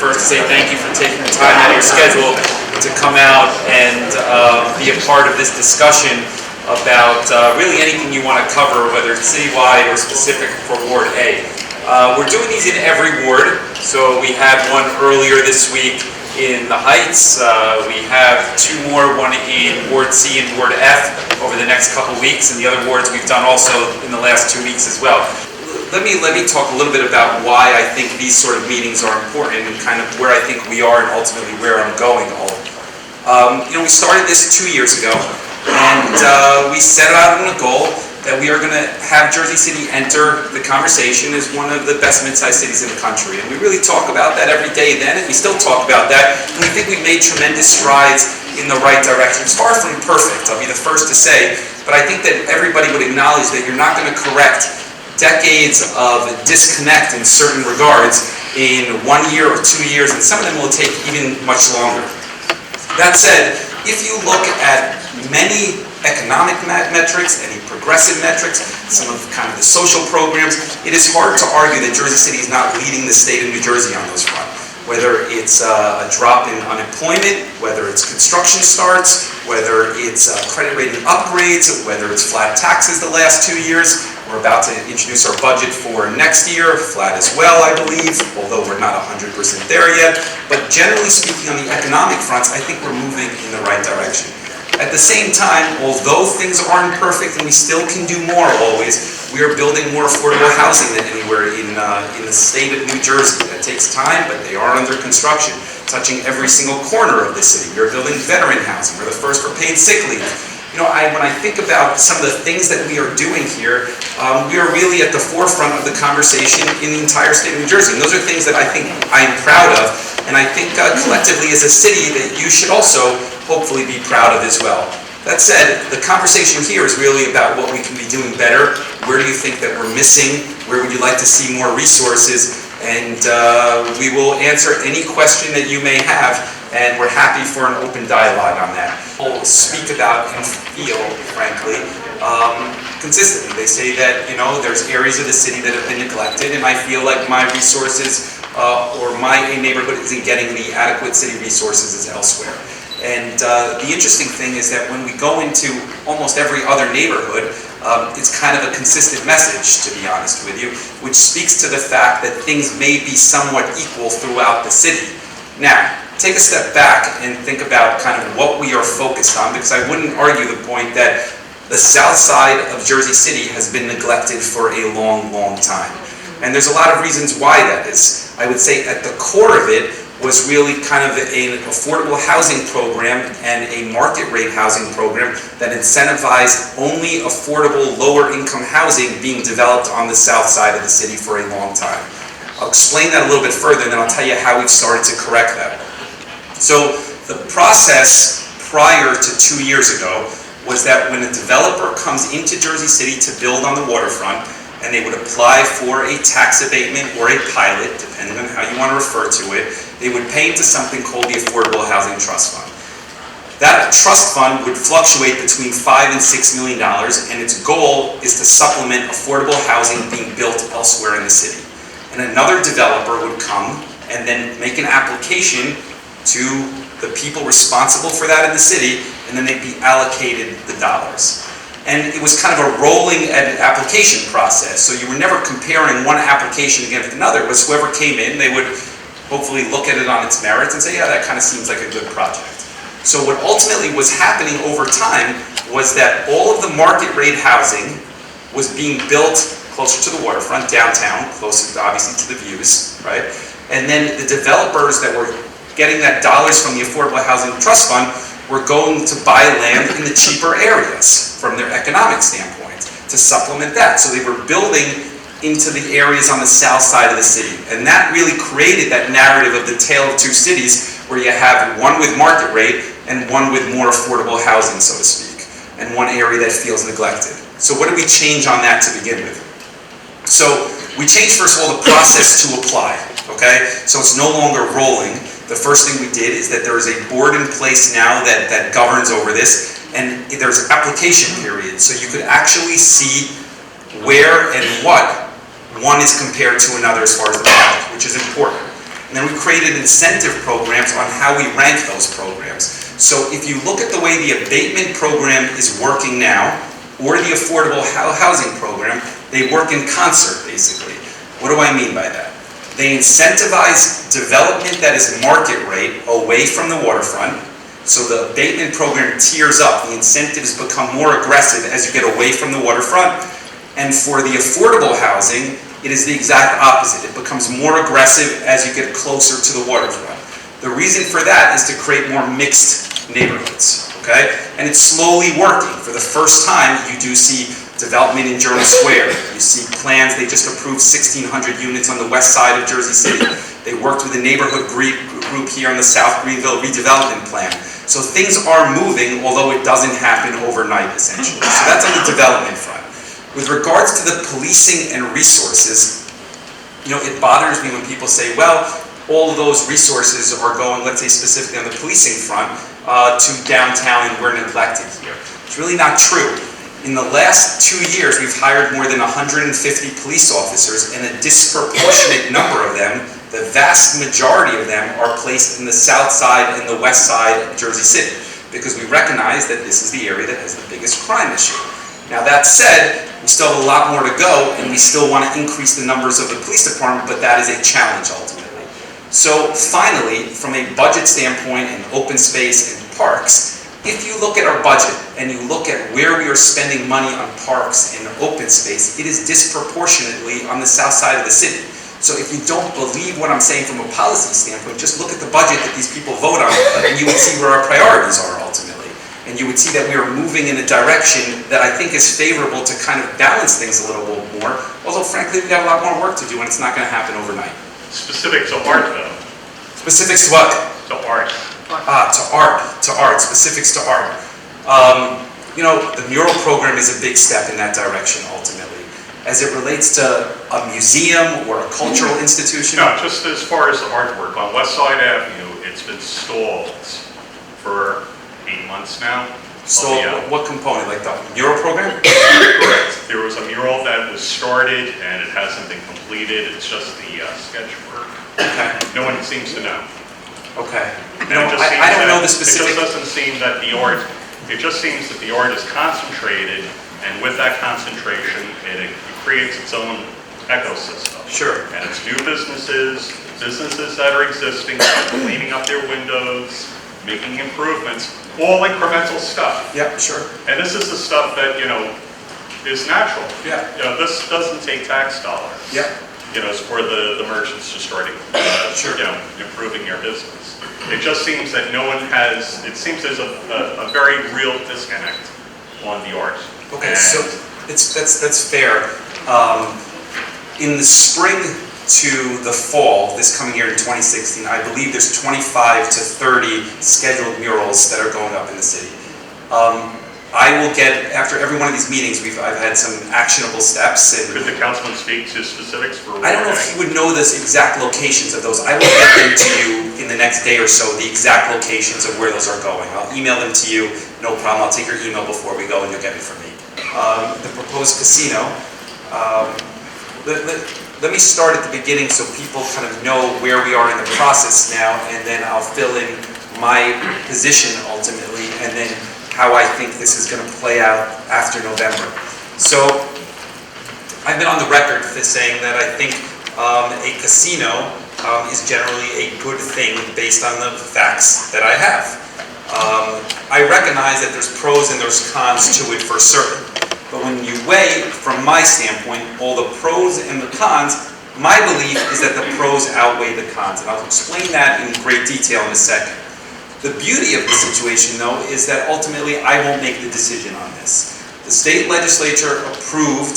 first to say thank you for taking the time out of your schedule to come out and be a part of this discussion about really anything you want to cover, whether it's citywide or specific for Ward A. We're doing these in every ward, so we had one earlier this week in the Heights. We have two more, one in Ward C and Ward F over the next couple weeks, and the other wards we've done also in the last 2 weeks as well. Let me talk a little bit about why I think these sort of meetings are important and kind of where I think we are and ultimately where I'm going. We started this 2 years ago, and we set out on a goal that we are going to have Jersey City enter the conversation as one of the best mid-sized cities in the country. And we really talk about that every day then, and we still talk about that. And we think we've made tremendous strides in the right direction. It's far from perfect, I'll be the first to say, but I think that everybody would acknowledge that you're not going to correct decades of disconnect in certain regards in 1 year or 2 years, and some of them will take even much longer. That said, if you look at many economic metrics, any progressive metrics, some of kind of the social programs, it is hard to argue that Jersey City is not leading the state of New Jersey on those fronts. Whether it's a drop in unemployment, whether it's construction starts, whether it's credit rating upgrades, whether it's flat taxes the last 2 years. We're about to introduce our budget for next year, flat as well, I believe, although we're not 100% there yet. But generally speaking, on the economic fronts, I think we're moving in the right direction. At the same time, although things aren't perfect and we still can do more always, we are building more affordable housing than anywhere in the state of New Jersey. That takes time, but they are under construction, touching every single corner of the city. We are building veteran housing. We're the first for paid sick leave. When I think about some of the things that we are doing here, we are really at the forefront of the conversation in the entire state of New Jersey. And those are things that I think I am proud of, and I think collectively as a city that you should also hopefully be proud of as well. That said, the conversation here is really about what we can be doing better. Where do you think that we're missing? Where would you like to see more resources? And we will answer any question that you may have, and we're happy for an open dialogue on that. We'll speak about and feel, frankly, consistently. They say that, there's areas of the city that have been neglected, and I feel like my resources or my neighborhood isn't getting the adequate city resources as elsewhere. And the interesting thing is that when we go into almost every other neighborhood, it's kind of a consistent message, to be honest with you, which speaks to the fact that things may be somewhat equal throughout the city. Now, take a step back and think about kind of what we are focused on, because I wouldn't argue the point that the south side of Jersey City has been neglected for a long, long time. And there's a lot of reasons why that is. I would say at the core of it was really kind of an affordable housing program and a market rate housing program that incentivized only affordable lower income housing being developed on the south side of the city for a long time. I'll explain that a little bit further, and then I'll tell you how we've started to correct that. So the process prior to 2 years ago was that when a developer comes into Jersey City to build on the waterfront, and they would apply for a tax abatement or a pilot, depending on how you want to refer to it, they would pay into something called the Affordable Housing Trust Fund. That trust fund would fluctuate between $5 and $6 million, and its goal is to supplement affordable housing being built elsewhere in the city. And another developer would come and then make an application to the people responsible for that in the city, and then they'd be allocated the dollars. And it was kind of a rolling application process, so you were never comparing one application against another. It was whoever came in, they would hopefully look at it on its merits and say, yeah, that kind of seems like a good project. So what ultimately was happening over time was that all of the market rate housing was being built closer to the waterfront, downtown, closer obviously to the views, right? And then the developers that were getting that dollars from the Affordable Housing Trust Fund were going to buy land in the cheaper areas from their economic standpoint to supplement that. So they were building into the areas on the south side of the city. And that really created that narrative of the tale of two cities, where you have one with market rate and one with more affordable housing, so to speak, and one area that feels neglected. So what did we change on that to begin with? So we changed, first of all, the process to apply, okay? So it's no longer rolling. The first thing we did is that there is a board in place now that governs over this, and there's application periods, so you could actually see where and what one is compared to another as far as the project, which is important. And then we created incentive programs on how we rank those programs. So if you look at the way the abatement program is working now, or the affordable housing program, they work in concert, basically. What do I mean by that? They incentivize development that is market rate away from the waterfront. So the abatement program tiers up. The incentives become more aggressive as you get away from the waterfront. And for the affordable housing, it is the exact opposite. It becomes more aggressive as you get closer to the waterfront. The reason for that is to create more mixed neighborhoods, okay? And it's slowly working. For the first time, you do see development in Journal Square. You see plans. They just approved 1,600 units on the west side of Jersey City. They worked with a neighborhood group here on the South Greenville redevelopment plan. So things are moving, although it doesn't happen overnight, essentially. So that's on the development front. With regards to the policing and resources, it bothers me when people say, well, all of those resources are going, let's say specifically on the policing front, to downtown and we're neglected here. It's really not true. In the last 2 years, we've hired more than 150 police officers, and a disproportionate number of them, the vast majority of them, are placed in the south side and the west side of Jersey City, because we recognize that this is the area that has the biggest crime issue. Now that said, we still have a lot more to go, and we still want to increase the numbers of the police department, but that is a challenge ultimately. So finally, from a budget standpoint and open space and parks, if you look at our budget and you look at where we are spending money on parks and open space, it is disproportionately on the south side of the city. So if you don't believe what I'm saying from a policy standpoint, just look at the budget that these people vote on, and you would see where our priorities are ultimately. And you would see that we are moving in a direction that I think is favorable to kind of balance things a little bit more, although frankly we've got a lot more work to do and it's not going to happen overnight. Specific to art though. Specifics to what? To art. To art, specifics to art. The mural program is a big step in that direction ultimately. As it relates to a museum or a cultural institution? No, just as far as the artwork. On West Side Avenue, it's been stalled for 8 months now. So what component, like the mural program? Correct. There was a mural that was started and it hasn't been completed. It's just the sketch work. Okay. No one seems to know. Okay. I don't know the specific. It just doesn't seem that the art, it just seems that the art is concentrated, and with that concentration, it creates its own ecosystem. Sure. And it's new businesses that are existing, cleaning up their windows, making improvements, all incremental stuff. Yeah, sure. And this is the stuff that, is natural. Yeah. This doesn't take tax dollars. Yeah. It's for the merchants just starting, sure. Improving their business. It just seems that no one has, it seems there's a very real disconnect on the art. Okay, so that's fair. In the spring to the fall, this coming year in 2016, I believe there's 25 to 30 scheduled murals that are going up in the city. I will get, after every one of these meetings, I've had some actionable steps. And could the councilman speak to specifics for? I don't know if he would know the exact locations of those. I will get them to you in the next day or so, the exact locations of where those are going. I'll email them to you, no problem. I'll take your email before we go and you'll get it from me. The proposed casino, let me start at the beginning so people kind of know where we are in the process now, and then I'll fill in my position ultimately, and then how I think this is going to play out after November. So I've been on the record for saying that I think a casino is generally a good thing based on the facts that I have. I recognize that there's pros and there's cons to it for certain. But when you weigh, from my standpoint, all the pros and the cons, my belief is that the pros outweigh the cons. And I'll explain that in great detail in a second. The beauty of the situation, though, is that ultimately I won't make the decision on this. The state legislature approved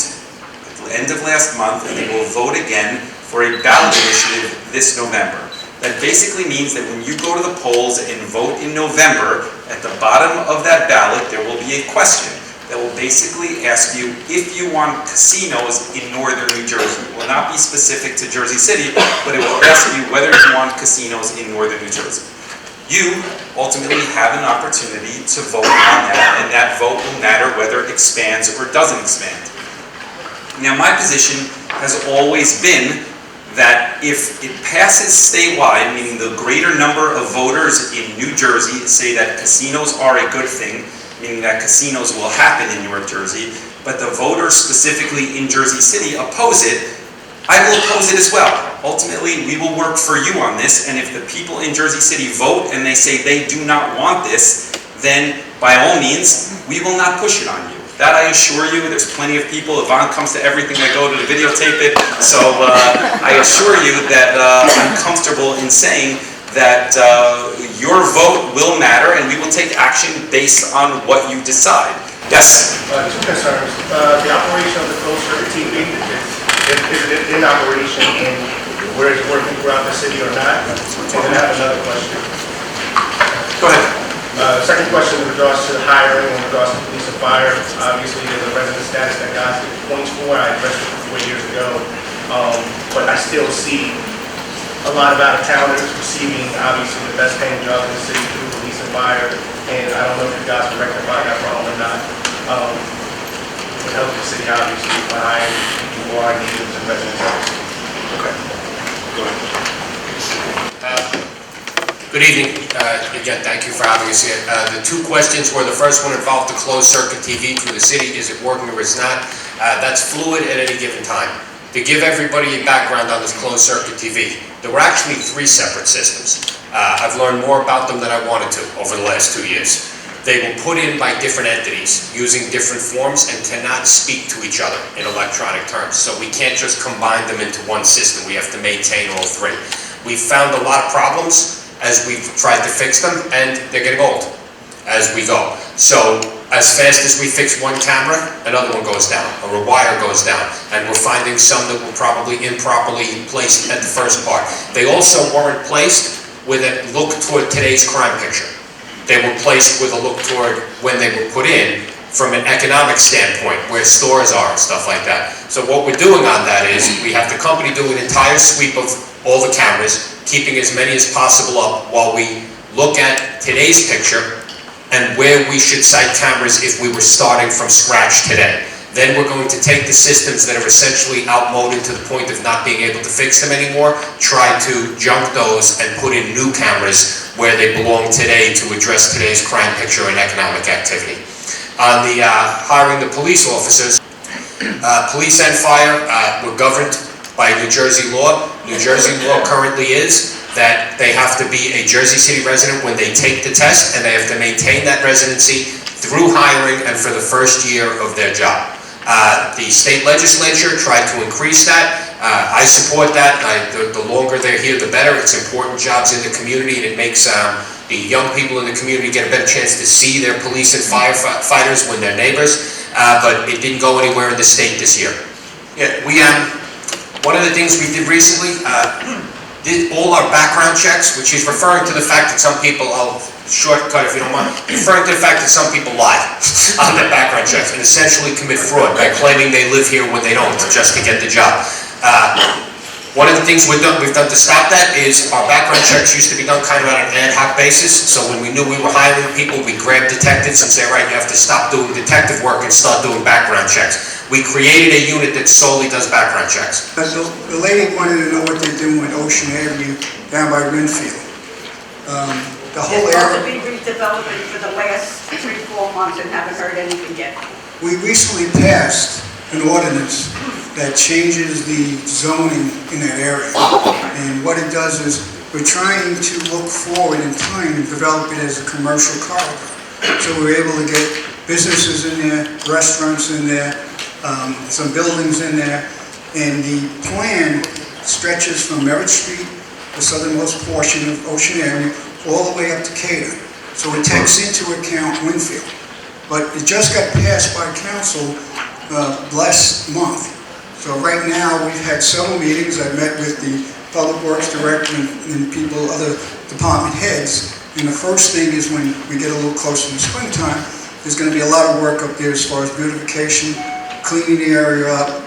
at the end of last month, and they will vote again for a ballot initiative this November. That basically means that when you go to the polls and vote in November, at the bottom of that ballot there will be a question that will basically ask you if you want casinos in northern New Jersey. It will not be specific to Jersey City, but it will ask you whether you want casinos in northern New Jersey. You ultimately have an opportunity to vote on that, and that vote will matter whether it expands or doesn't expand. Now, my position has always been that if it passes statewide, meaning the greater number of voters in New Jersey say that casinos are a good thing, meaning that casinos will happen in New Jersey, but the voters specifically in Jersey City oppose it, I will oppose it as well. Ultimately, we will work for you on this, and if the people in Jersey City vote and they say they do not want this, then by all means, we will not push it on you. That I assure you. There's plenty of people. Yvonne comes to everything I go to videotape it. So I assure you that I'm comfortable in saying that your vote will matter, and we will take action based on what you decide. Yes? Two concerns. The operation of the closed circuit TV, is it in operation, and where is it working throughout the city or not? And then I have another question. Go ahead. Second question in regards to hiring, in regards to police and fire. Obviously, there's a resident status that got points for. I addressed it 4 years ago. But I still see a lot of out-of-towners receiving, obviously, the best paying jobs in the city through police and fire. And I don't know if you guys can rectify that problem or not. It would help the city, obviously, by hiring people who are needed and resident status. Okay. Go ahead. Good evening. Again, thank you for having us here. The two questions were, the first one involved the closed circuit TV through the city. Is it working or is not? That's fluid at any given time. To give everybody a background on this closed circuit TV, there were actually 3 separate systems. I've learned more about them than I wanted to over the last 2 years. They were put in by different entities using different forms and cannot speak to each other in electronic terms. So we can't just combine them into one system. We have to maintain all 3. We've found a lot of problems as we've tried to fix them, and they're getting old as we go. So as fast as we fix one camera, another one goes down, or a wire goes down, and we're finding some that were probably improperly placed at the first part. They also weren't placed with a look toward today's crime picture. They were placed with a look toward when they were put in from an economic standpoint, where stores are and stuff like that. So what we're doing on that is, we have the company do an entire sweep of all the cameras, keeping as many as possible up while we look at today's picture and where we should site cameras if we were starting from scratch today. Then we're going to take the systems that are essentially outmoded to the point of not being able to fix them anymore, try to junk those and put in new cameras where they belong today to address today's crime picture and economic activity. On the hiring the police officers, police and fire were governed by New Jersey law. New Jersey law currently is that they have to be a Jersey City resident when they take the test, and they have to maintain that residency through hiring and for the first year of their job. The state legislature tried to increase that. I support that. The longer they're here, the better. It's important jobs in the community, and it makes the young people in the community get a better chance to see their police and firefighters when they're neighbors. But it didn't go anywhere in the state this year. Yeah, one of the things we did recently, did all our background checks, which is referring to the fact that some people, I'll shortcut if you don't mind, referring to the fact that some people lie on their background checks and essentially commit fraud by claiming they live here when they don't, just to get the job. One of the things we've done to stop that is our background checks used to be done kind of on an ad hoc basis. So when we knew we were hiring people, we grabbed detectives and say, right, you have to stop doing detective work and start doing background checks. We created a unit that solely does background checks. The lady wanted to know what they're doing with Ocean Avenue down by Winfield. The whole It's supposed to area. be redeveloping for the last 3-4 months and haven't heard anything yet. We recently passed an ordinance that changes the zoning in that area. And what it does is, we're trying to look forward in time and develop it as a commercial corridor. So we're able to get businesses in there, restaurants in there, some buildings in there. And the plan stretches from Merritt Street, the southernmost portion of Ocean Avenue, all the way up to Cater. So it takes into account Winfield. But it just got passed by council last month. So right now, we've had several meetings. I've met with the Public Works Director and people, other department heads. And the first thing is, when we get a little closer to springtime, there's going to be a lot of work up there as far as beautification, cleaning the area up,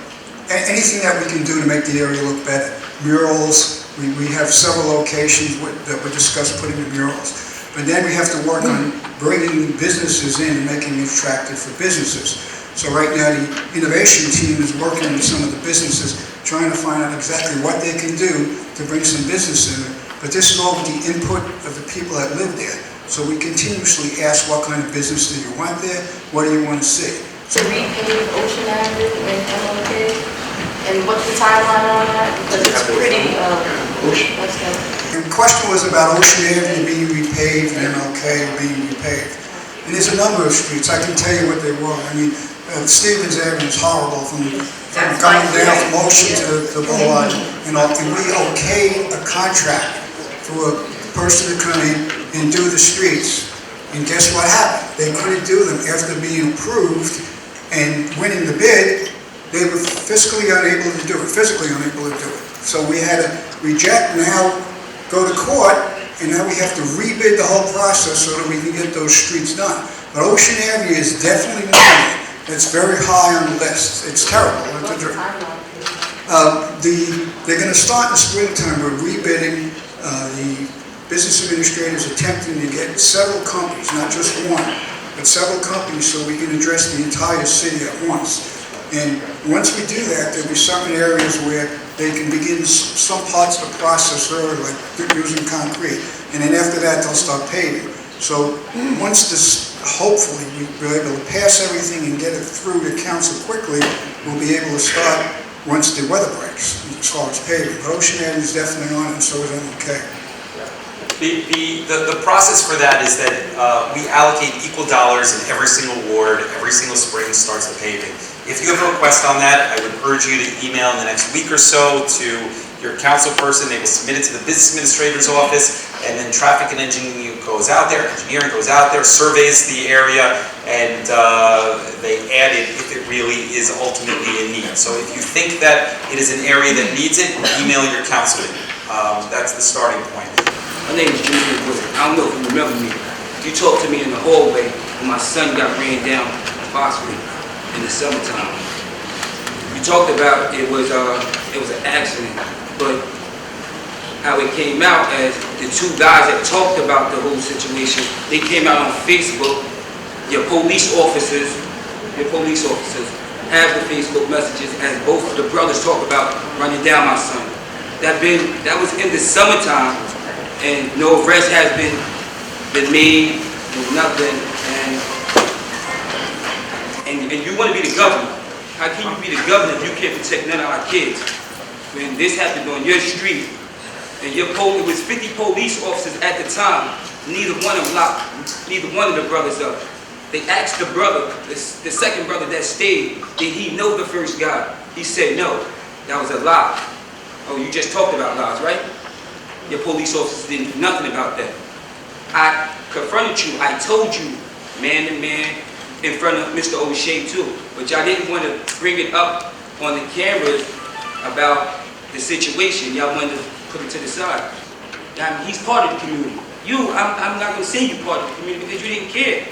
anything that we can do to make the area look better. Murals, we have several locations that we discussed putting the murals. But then we have to work on bringing businesses in and making it attractive for businesses. So right now, the innovation team is working with some of the businesses, trying to find out exactly what they can do to bring some business in. But this is all with the input of the people that live there. So we continuously ask, what kind of business do you want there? What do you want to see? To repave Ocean Avenue and MLK? And what's the timeline on that? Because it's pretty, let's go. The question was about Ocean Avenue being repaved and MLK being repaved. And there's a number of streets, I can tell you what they were. I mean, Stevens Avenue is horrible from coming down from Ocean to Boulevard. And we okayed a contract for a person to come in and do the streets. And guess what happened? They couldn't do them after being approved and winning the bid. They were physically unable to do it. So we had to reject, now go to court, and now we have to rebid the whole process so that we can get those streets done. But Ocean Avenue is definitely one that's very high on the list. It's terrible. What's the timeline? They're going to start in the springtime with rebidding. The business administrators attempting to get several companies, not just one, but several companies so we can address the entire city at once. And once we do that, there'll be certain areas where they can begin some parts of the process early, like using concrete. And then after that, they'll start paving. So once this, hopefully, we're able to pass everything and get it through the council quickly, we'll be able to start once the weather breaks, as far as paving. But Ocean Avenue is definitely on it, and so is MLK. The process for that is that we allocate equal dollars in every single ward, every single spring starts the paving. If you have a request on that, I would urge you to email in the next week or so to your council person. They will submit it to the business administrator's office, and then traffic and engineering goes out there, surveys the area, and they add it if it really is ultimately in need. So if you think that it is an area that needs it, email your councilman. That's the starting point. My name is Junior Wood. I don't know if you remember me. You talked to me in the hallway when my son got ran down phosphate in the summertime. You talked about it was an accident, but how it came out as the two guys that talked about the whole situation, they came out on Facebook. Your police officers have the Facebook messages as both of the brothers talk about running down my son. That was in the summertime. And no arrest has been made, nothing, and you want to be the governor. How can you be the governor if you can't protect none of our kids? When this happened on your street, and it was 50 police officers at the time, neither one of the brothers up. They asked the brother, the second brother that stayed, did he know the first guy? He said no, that was a lie. Oh, you just talked about lies, right? Your police officers didn't do nothing about that. I confronted you, I told you, man to man, in front of Mr. O'Shea too. But y'all didn't want to bring it up on the cameras about the situation. Y'all wanted to put it to the side. Now, he's part of the community. I'm not going to say you're part of the community because you didn't care.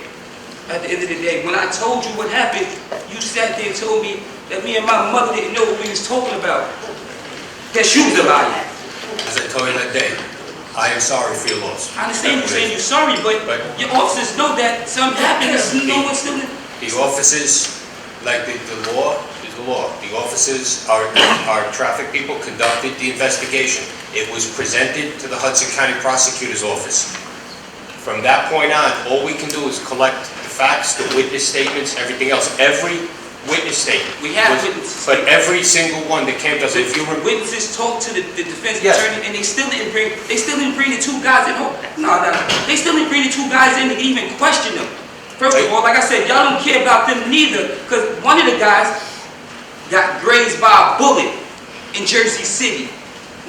At the end of the day, when I told you what happened, you sat there and told me that me and my mother didn't know what we was talking about. That you was a liar. As I told you that day, I am sorry for your loss. I understand you saying you're sorry, but your officers know that something happened. No one's still. The officers, like the law is the law. The officers, our traffic people conducted the investigation. It was presented to the Hudson County Prosecutor's Office. From that point on, all we can do is collect the facts, the witness statements, everything else. Every witness statement. We have witnesses. But every single one that came to us, if you were witnesses talked to the defense attorney, and they still didn't bring the two guys in. They still didn't bring the two guys in to even question them. First of all, like I said, y'all don't care about them neither, because one of the guys got grazed by a bullet in Jersey City.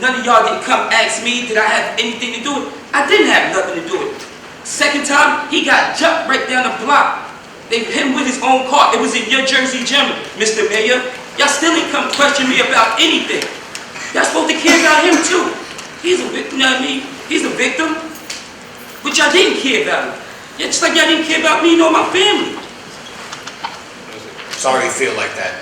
None of y'all didn't come ask me, did I have anything to do with it? I didn't have nothing to do with it. Second time, he got jumped right down the block. They hit him with his own car. It was in your Jersey gym, Mr. Mayor. Y'all still didn't come question me about anything. Y'all supposed to care about him too. He's a victim, you know what I mean? He's a victim. But y'all didn't care about him. Yeah, just like y'all didn't care about me nor my family. Sorry you feel like that.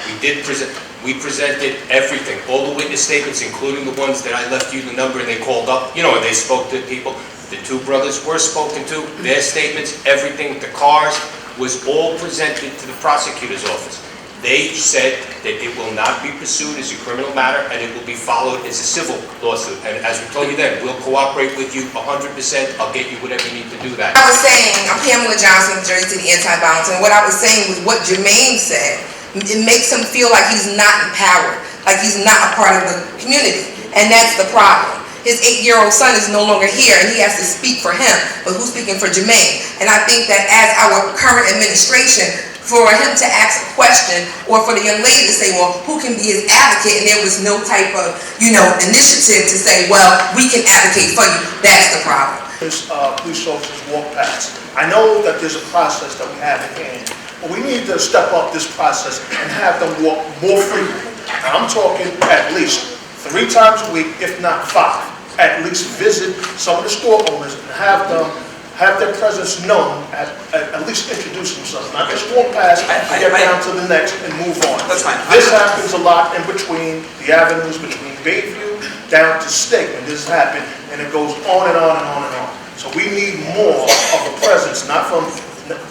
We presented everything, all the witness statements, including the ones that I left you the number and they called up. You know, they spoke to people. The two brothers were spoken to, their statements, everything, the cars. was all presented to the prosecutor's office. They said that it will not be pursued as a criminal matter and it will be followed as a civil lawsuit. And as we told you then, we'll cooperate with you 100%. I'll get you whatever you need to do that. I was saying, I'm Pamela Johnson, Jersey City Anti-Violence, and what I was saying was what Jermaine said. It makes him feel like he's not empowered, like he's not a part of the community, and that's the problem. His 8-year-old son is no longer here, and he has to speak for him, but who's speaking for Jermaine? And I think that as our current administration, for him to ask a question, or for the young lady to say, well, who can be his advocate, and there was no type of, initiative to say, well, we can advocate for you, that's the problem. Police officers walk past. I know that there's a process that we have in hand, but we need to step up this process and have them walk more frequently. And I'm talking at least 3 times a week, if not 5. At least visit some of the store owners and have their presence known, at least introduce themselves, not just walk past and get down to the next and move on. That's fine. This happens a lot in between the avenues, between Bayview down to State, when this happened, and it goes on and on and on and on. So we need more of a presence, not from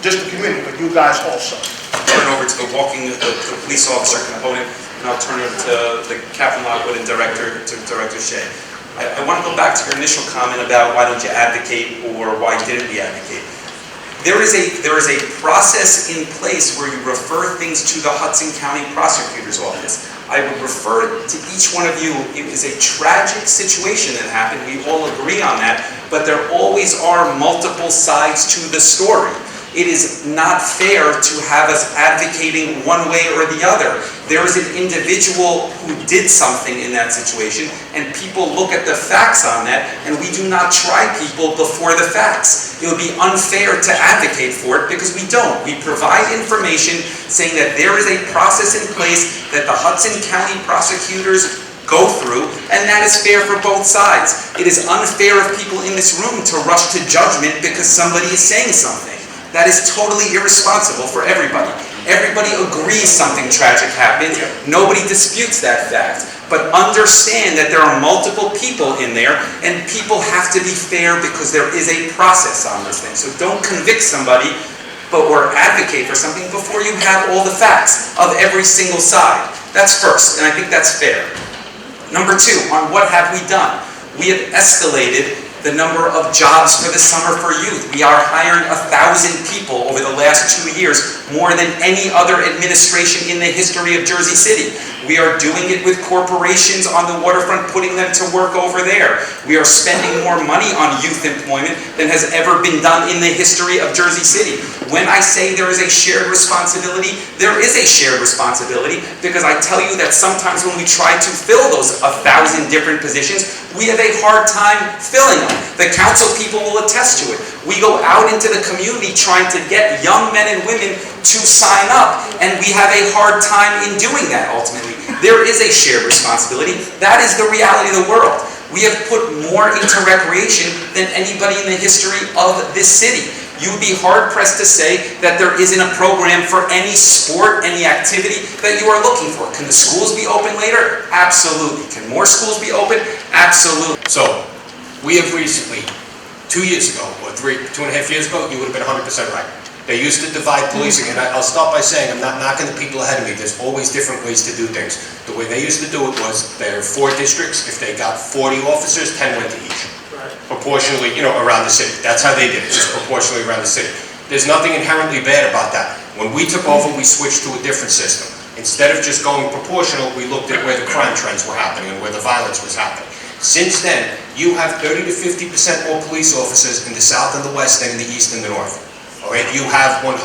just the community, but you guys also. I'll turn it over to the police officer component, and I'll turn it to the Captain Lockwood and Director Shea. I want to go back to your initial comment about why don't you advocate or why didn't we advocate. There is a process in place where you refer things to the Hudson County Prosecutor's Office. I would refer to each one of you. It was a tragic situation that happened. We all agree on that, but there always are multiple sides to the story. It is not fair to have us advocating one way or the other. There is an individual who did something in that situation, and people look at the facts on that, and we do not try people before the facts. It would be unfair to advocate for it because we don't. We provide information saying that there is a process in place that the Hudson County prosecutors go through, and that is fair for both sides. It is unfair of people in this room to rush to judgment because somebody is saying something. That is totally irresponsible for everybody. Everybody agrees something tragic happened. Nobody disputes that fact. But understand that there are multiple people in there, and people have to be fair because there is a process on this thing. So don't convict somebody or advocate for something before you have all the facts of every single side. That's first, and I think that's fair. Number 2, on what have we done? We have escalated the number of jobs for the summer for youth. We are hiring 1,000 people over the last 2 years, more than any other administration in the history of Jersey City. We are doing it with corporations on the waterfront, putting them to work over there. We are spending more money on youth employment than has ever been done in the history of Jersey City. When I say there is a shared responsibility, there is a shared responsibility because I tell you that sometimes when we try to fill those 1,000 different positions, we have a hard time filling them. The council people will attest to it. We go out into the community trying to get young men and women to sign up, and we have a hard time in doing that ultimately. There is a shared responsibility. That is the reality of the world. We have put more into recreation than anybody in the history of this city. You would be hard-pressed to say that there isn't a program for any sport, any activity that you are looking for. Can the schools be open later? Absolutely. Can more schools be open? Absolutely. So, we have recently, 2 years ago, or 2.5 years ago, you would have been 100% right. They used to divide policing, and I'll start by saying, I'm not knocking the people ahead of me. There's always different ways to do things. The way they used to do it was, there are 4 districts. If they got 40 officers, 10 went to each. Proportionally, around the city. That's how they did it, just proportionally around the city. There's nothing inherently bad about that. When we took over, we switched to a different system. Instead of just going proportional, we looked at where the crime trends were happening and where the violence was happening. Since then, you have 30 to 50% more police officers in the south and the west than in the east and the north. All right, you have 100%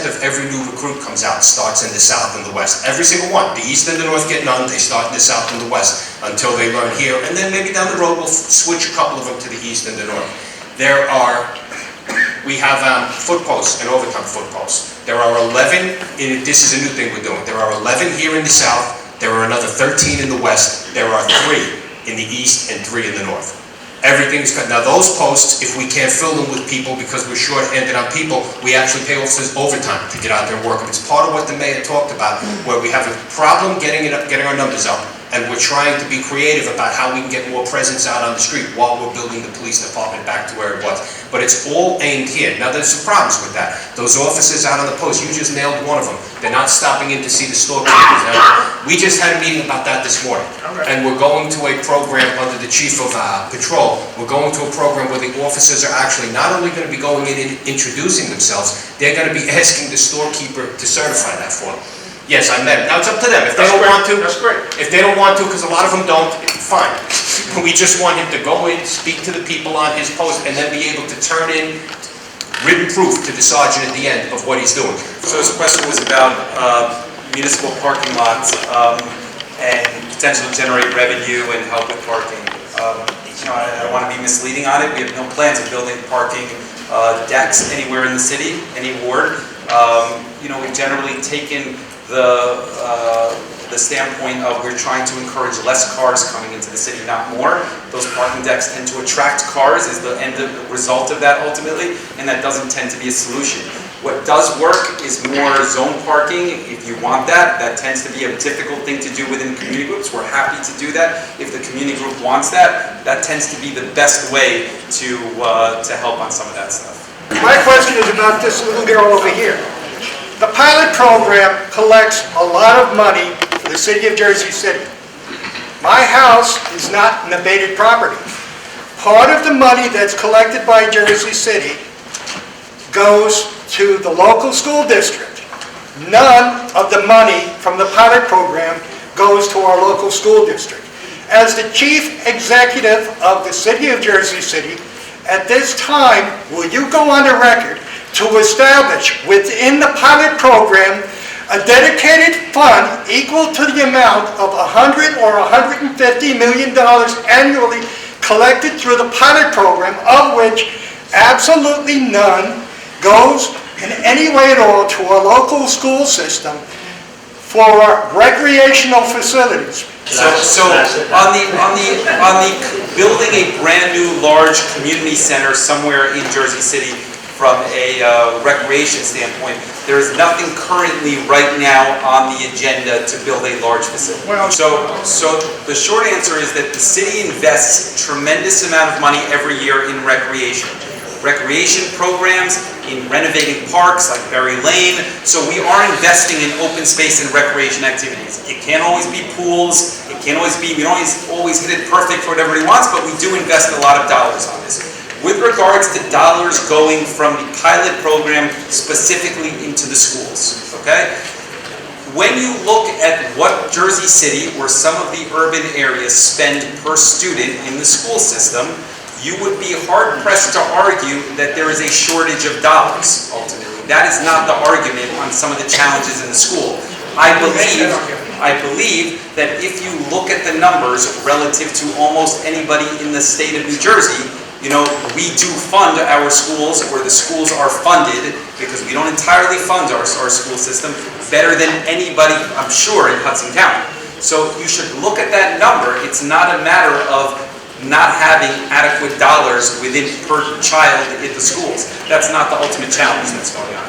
of every new recruit comes out starts in the south and the west. Every single one. The east and the north get none. They start in the south and the west until they learn here, and then maybe down the road we'll switch a couple of them to the east and the north. We have foot posts and overtime foot posts. There are 11. This is a new thing we're doing. There are 11 here in the south. There are another 13 in the west. There are 3 in the east and 3 in the north. Everything's cut. Now those posts, if we can't fill them with people because we're short-handed on people, we actually pay officers overtime to get out there and work. It's part of what the mayor talked about, where we have a problem getting our numbers up, And we're trying to be creative about how we can get more presence out on the street while we're building the police department back to where it was. But it's all aimed here. Now, there's some problems with that. Those officers out on the post, you just nailed one of them. They're not stopping in to see the storekeepers. Now, we just had a meeting about that this morning. And we're going to a program under the chief of patrol. We're going to a program where the officers are actually not only going to be going in and introducing themselves, they're going to be asking the storekeeper to certify that for them. Yes, I met him. Now, it's up to them. If they don't want to, That's great. if they don't want to, because a lot of them don't, fine. We just want him to go in, speak to the people on his post, and then be able to turn in written proof to the sergeant at the end of what he's doing. So his question was about municipal parking lots and potential to generate revenue and help with parking. I don't want to be misleading on it. We have no plans of building parking decks anywhere in the city, any ward. We've generally taken the standpoint of we're trying to encourage less cars coming into the city, not more. Those parking decks tend to attract cars, is the end result of that ultimately, and that doesn't tend to be a solution. What does work is more zone parking. If you want that, that tends to be a difficult thing to do within community groups. We're happy to do that. If the community group wants that, that tends to be the best way to help on some of that stuff. My question is about this little girl over here. The pilot program collects a lot of money for the city of Jersey City. My house is not an abated property. Part of the money that's collected by Jersey City goes to the local school district. None of the money from the pilot program goes to our local school district. As the chief executive of the city of Jersey City, at this time, will you go on the record to establish within the pilot program a dedicated fund equal to the amount of $100 or $150 million annually collected through the pilot program, of which absolutely none goes in any way at all to our local school system for recreational facilities? So on the building a brand new large community center somewhere in Jersey City from a recreation standpoint, there is nothing currently right now on the agenda to build a large facility. So the short answer is that the city invests a tremendous amount of money every year in recreation programs, in renovating parks like Berry Lane. So we are investing in open space and recreation activities. It can't always be pools. It can't always be, we don't always hit it perfect for what everybody wants, but we do invest a lot of dollars on this. With regards to dollars going from the pilot program specifically into the schools, okay? When you look at what Jersey City or some of the urban areas spend per student in the school system, you would be hard-pressed to argue that there is a shortage of dollars, ultimately. That is not the argument on some of the challenges in the school. I believe that if you look at the numbers relative to almost anybody in the state of New Jersey, we do fund our schools, or the schools are funded, because we don't entirely fund our school system, better than anybody, I'm sure, in Hudson County. So you should look at that number. It's not a matter of not having adequate dollars per child in the schools. That's not the ultimate challenge that's going on.